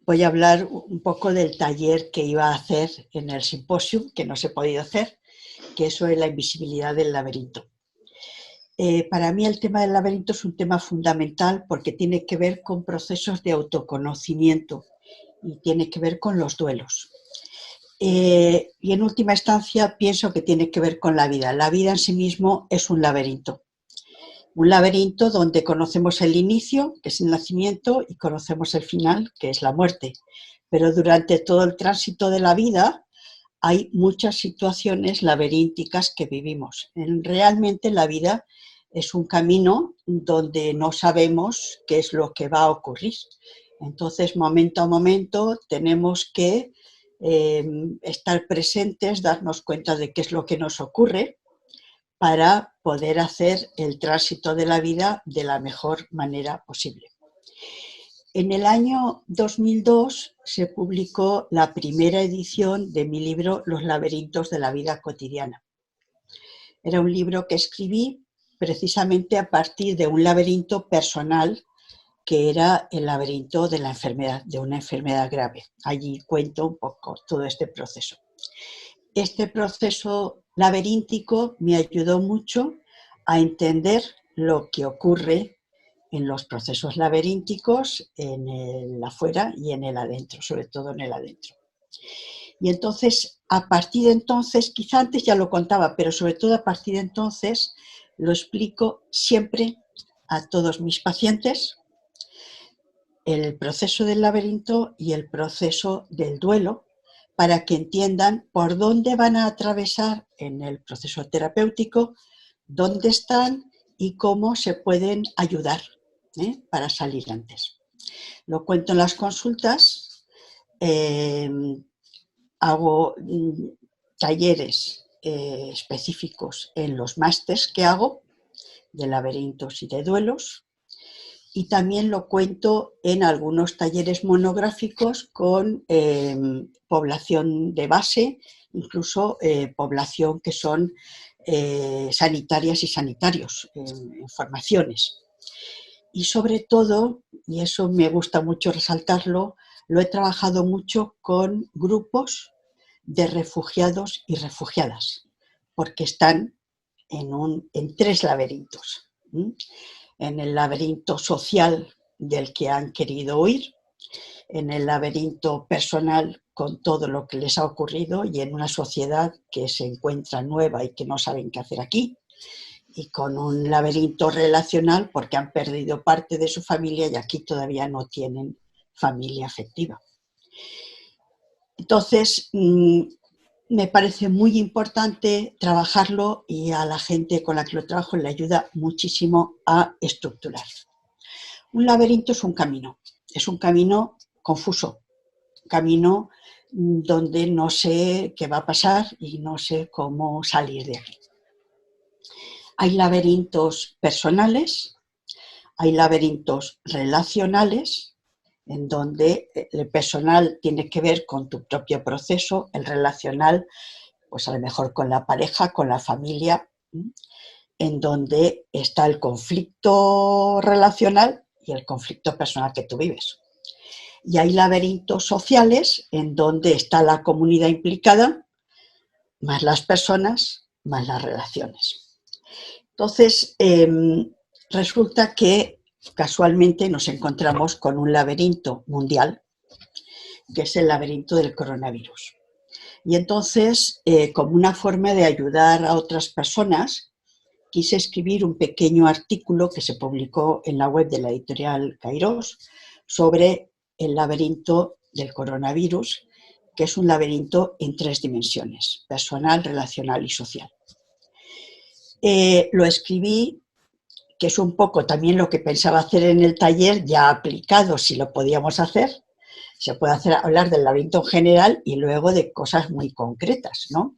voy a hablar un poco del taller que iba a hacer en el simposio, que no se ha podido hacer, que eso es la invisibilidad del laberinto. Para mí el tema del laberinto es un tema fundamental porque tiene que ver con procesos de autoconocimiento y tiene que ver con los duelos. Y en última instancia pienso que tiene que ver con la vida. La vida en sí mismo es un laberinto. Un laberinto donde conocemos el inicio, que es el nacimiento, y conocemos el final, que es la muerte. Pero durante todo el tránsito de la vida hay muchas situaciones laberínticas que vivimos. Realmente la vida es un camino donde no sabemos qué es lo que va a ocurrir. Entonces, momento a momento, tenemos que estar presentes, darnos cuenta de qué es lo que nos ocurre, para poder hacer el tránsito de la vida de la mejor manera posible. En el año 2002 se publicó la primera edición de mi libro Los laberintos de la vida cotidiana. Era un libro que escribí precisamente a partir de un laberinto personal que era el laberinto de la enfermedad, de una enfermedad grave. Allí cuento un poco todo este proceso. Este proceso laberíntico me ayudó mucho a entender lo que ocurre en los procesos laberínticos, en el afuera y en el adentro, sobre todo en el adentro. Y entonces, a partir de entonces, quizá antes ya lo contaba, pero sobre todo a partir de entonces, lo explico siempre a todos mis pacientes, el proceso del laberinto y el proceso del duelo, para que entiendan por dónde van a atravesar en el proceso terapéutico, dónde están y cómo se pueden ayudar para salir antes. Lo cuento en las consultas, hago talleres específicos en los másters que hago de laberintos y de duelos, y también lo cuento en algunos talleres monográficos con población de base, incluso población que son sanitarias y sanitarios, en formaciones. Y sobre todo, y eso me gusta mucho resaltarlo, lo he trabajado mucho con grupos de refugiados y refugiadas, porque están en tres laberintos. En el laberinto social del que han querido huir, en el laberinto personal con todo lo que les ha ocurrido y en una sociedad que se encuentra nueva y que no saben qué hacer aquí, y con un laberinto relacional porque han perdido parte de su familia y aquí todavía no tienen familia afectiva. Entonces, me parece muy importante trabajarlo y a la gente con la que lo trabajo le ayuda muchísimo a estructurar. Un laberinto es un camino confuso, un camino donde no sé qué va a pasar y no sé cómo salir de aquí. Hay laberintos personales, hay laberintos relacionales, en donde el personal tiene que ver con tu propio proceso, el relacional, pues a lo mejor con la pareja, con la familia, en donde está el conflicto relacional y el conflicto personal que tú vives. Y hay laberintos sociales en donde está la comunidad implicada, más las personas, más las relaciones. Entonces, resulta que casualmente nos encontramos con un laberinto mundial, que es el laberinto del coronavirus. Y entonces, como una forma de ayudar a otras personas, quise escribir un pequeño artículo que se publicó en la web de la editorial Kairos sobre el laberinto del coronavirus, que es un laberinto en tres dimensiones: personal, relacional y social. Lo escribí, que es un poco también lo que pensaba hacer en el taller, ya aplicado, si lo podíamos hacer. Se puede hablar del laberinto en general y luego de cosas muy concretas, ¿no?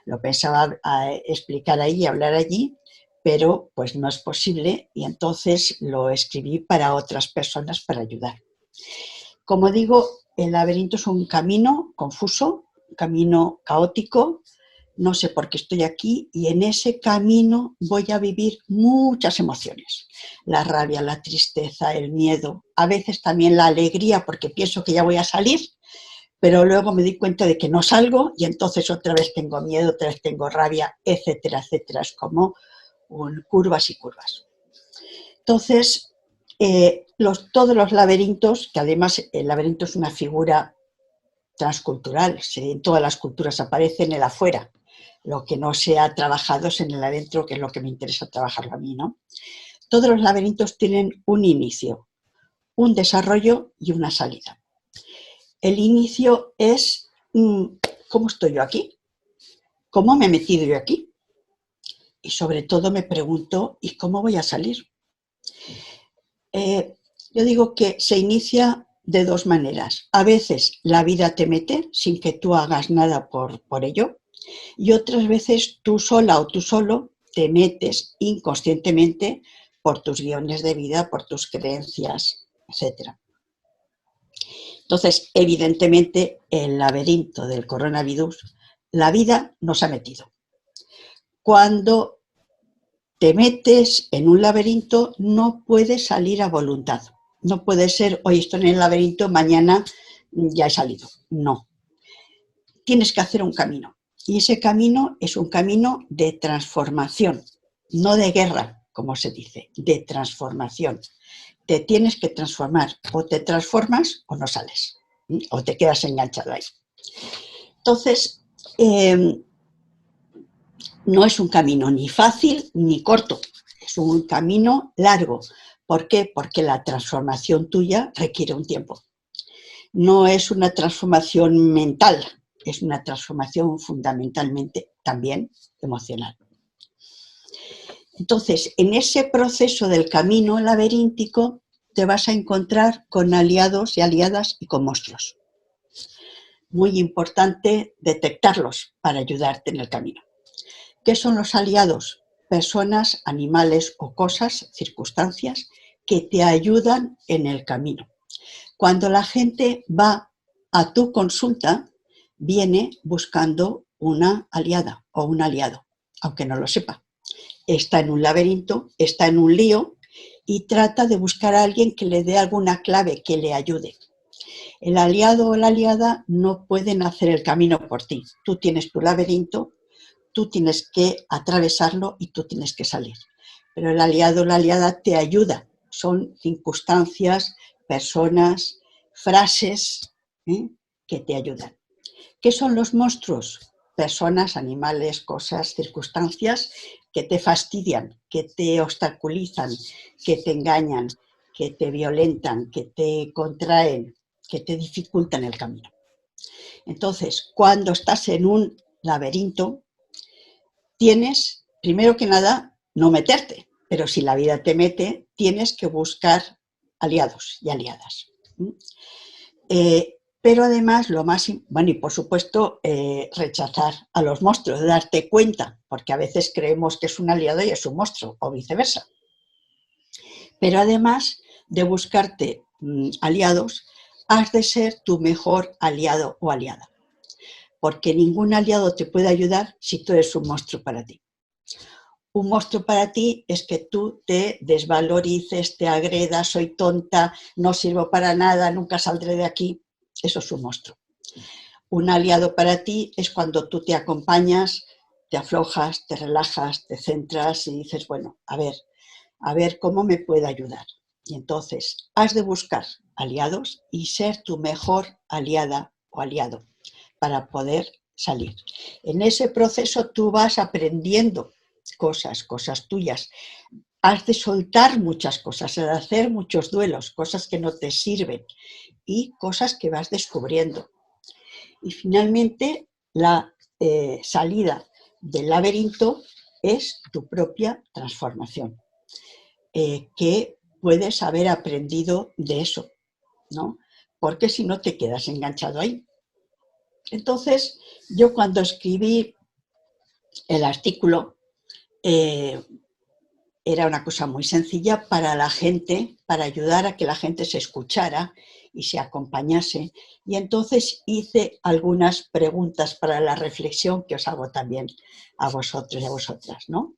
Lo pensaba explicar ahí y hablar allí, pero pues no es posible y entonces lo escribí para otras personas para ayudar. Como digo, el laberinto es un camino confuso, un camino caótico, no sé por qué estoy aquí y en ese camino voy a vivir muchas emociones. La rabia, la tristeza, el miedo, a veces también la alegría porque pienso que ya voy a salir, pero luego me doy cuenta de que no salgo y entonces otra vez tengo miedo, otra vez tengo rabia, etcétera, etcétera. Es como curvas y curvas. Entonces, todos los laberintos, que además el laberinto es una figura transcultural, en todas las culturas aparece en el afuera, lo que no se ha trabajado es en el adentro, que es lo que me interesa trabajarlo a mí, ¿no? Todos los laberintos tienen un inicio, un desarrollo y una salida. El inicio es, ¿cómo estoy yo aquí? ¿Cómo me he metido yo aquí? Y sobre todo me pregunto, ¿y cómo voy a salir? Yo digo que se inicia de dos maneras. A veces la vida te mete sin que tú hagas nada por ello, y otras veces tú sola o tú solo te metes inconscientemente por tus guiones de vida, por tus creencias, etc. Entonces, evidentemente, el laberinto del coronavirus, la vida nos ha metido. Cuando te metes en un laberinto, no puedes salir a voluntad. No puede ser, hoy estoy en el laberinto, mañana ya he salido. No. Tienes que hacer un camino. Y ese camino es un camino de transformación, no de guerra, como se dice, de transformación. Te tienes que transformar. O te transformas o no sales. O te quedas enganchado ahí. Entonces, no es un camino ni fácil ni corto. Es un camino largo. ¿Por qué? Porque la transformación tuya requiere un tiempo. No es una transformación mental, es una transformación fundamentalmente también emocional. Entonces, en ese proceso del camino laberíntico te vas a encontrar con aliados y aliadas y con monstruos. Muy importante detectarlos para ayudarte en el camino. ¿Qué son los aliados? Personas, animales o cosas, circunstancias que te ayudan en el camino. Cuando la gente va a tu consulta, viene buscando una aliada o un aliado, aunque no lo sepa. Está en un laberinto, está en un lío y trata de buscar a alguien que le dé alguna clave, que le ayude. El aliado o la aliada no pueden hacer el camino por ti. Tú tienes tu laberinto, tú tienes que atravesarlo y tú tienes que salir. Pero el aliado o la aliada te ayuda. Son circunstancias, personas, frases que te ayudan. ¿Qué son los monstruos? Personas, animales, cosas, circunstancias que te fastidian, que te obstaculizan, que te engañan, que te violentan, que te contraen, que te dificultan el camino. Entonces, cuando estás en un laberinto, tienes, primero que nada, no meterte, pero si la vida te mete, tienes que buscar aliados y aliadas. Pero además, lo más, bueno, y por supuesto, rechazar a los monstruos, darte cuenta, porque a veces creemos que es un aliado y es un monstruo, o viceversa. Pero además de buscarte aliados, has de ser tu mejor aliado o aliada, porque ningún aliado te puede ayudar si tú eres un monstruo para ti. Un monstruo para ti es que tú te desvalorices, te agredas, soy tonta, no sirvo para nada, nunca saldré de aquí. Eso es un monstruo. Un aliado para ti es cuando tú te acompañas, te aflojas, te relajas, te centras y dices, bueno, a ver cómo me puede ayudar. Y entonces has de buscar aliados y ser tu mejor aliada o aliado para poder salir. En ese proceso tú vas aprendiendo cosas tuyas. Has de soltar muchas cosas, has de hacer muchos duelos, cosas que no te sirven y cosas que vas descubriendo. Y finalmente, la salida del laberinto es tu propia transformación, que puedes haber aprendido de eso, ¿no? Porque si no te quedas enganchado ahí. Entonces, yo cuando escribí el artículo, era una cosa muy sencilla para la gente, para ayudar a que la gente se escuchara y se acompañase. Y entonces hice algunas preguntas para la reflexión que os hago también a vosotros y a vosotras, ¿no?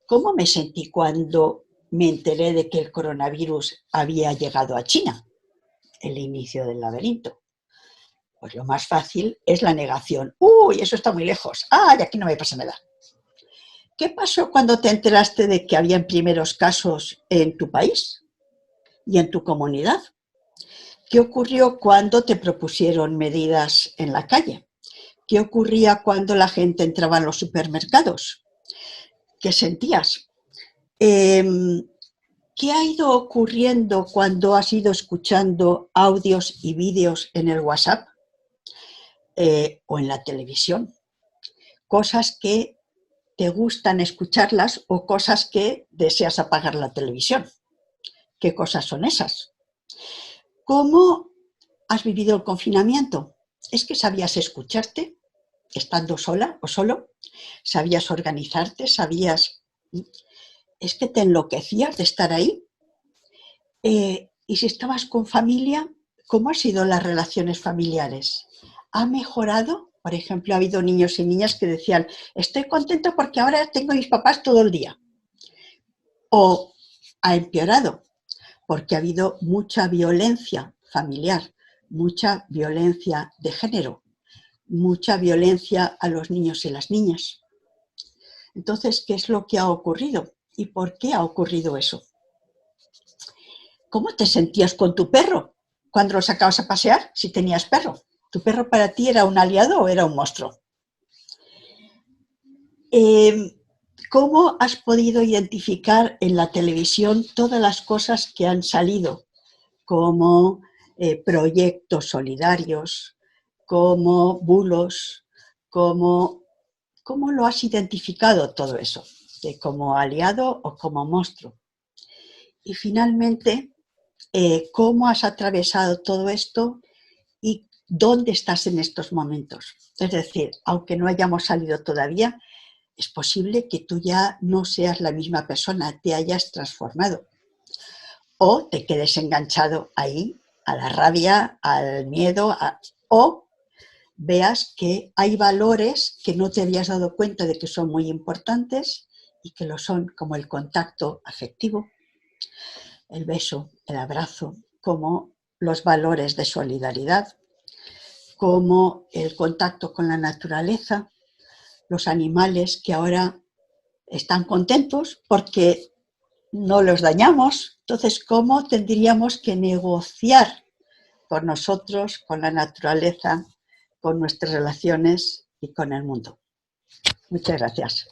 ¿Cómo me sentí cuando me enteré de que el coronavirus había llegado a China, el inicio del laberinto? Pues lo más fácil es la negación. ¡Uy, eso está muy lejos! ¡Ay, aquí no me pasa nada! ¿Qué pasó cuando te enteraste de que habían primeros casos en tu país y en tu comunidad? ¿Qué ocurrió cuando te propusieron medidas en la calle? ¿Qué ocurría cuando la gente entraba en los supermercados? ¿Qué sentías? ¿Qué ha ido ocurriendo cuando has ido escuchando audios y vídeos en el WhatsApp o en la televisión? Cosas que te gustan escucharlas o cosas que deseas apagar la televisión. ¿Qué cosas son esas? ¿Cómo has vivido el confinamiento? ¿Es que sabías escucharte estando sola o solo? ¿Sabías organizarte? ¿Sabías? ¿Es que te enloquecías de estar ahí? Y si estabas con familia, ¿cómo han sido las relaciones familiares? ¿Ha mejorado? Por ejemplo, ha habido niños y niñas que decían, estoy contento porque ahora tengo a mis papás todo el día. O ha empeorado porque ha habido mucha violencia familiar, mucha violencia de género, mucha violencia a los niños y las niñas. Entonces, ¿qué es lo que ha ocurrido? ¿Y por qué ha ocurrido eso? ¿Cómo te sentías con tu perro cuando lo sacabas a pasear si tenías perro? ¿Tu perro para ti era un aliado o era un monstruo? ¿Cómo has podido identificar en la televisión todas las cosas que han salido como proyectos solidarios, como bulos, cómo lo has identificado todo eso? ¿Como aliado o como monstruo? Y finalmente, ¿cómo has atravesado todo esto y dónde estás en estos momentos? Es decir, aunque no hayamos salido todavía, es posible que tú ya no seas la misma persona, te hayas transformado. O te quedes enganchado ahí a la rabia, al miedo, o veas que hay valores que no te habías dado cuenta de que son muy importantes y que lo son, como el contacto afectivo, el beso, el abrazo, como los valores de solidaridad, como el contacto con la naturaleza, los animales que ahora están contentos porque no los dañamos. Entonces, ¿cómo tendríamos que negociar con nosotros, con la naturaleza, con nuestras relaciones y con el mundo? Muchas gracias.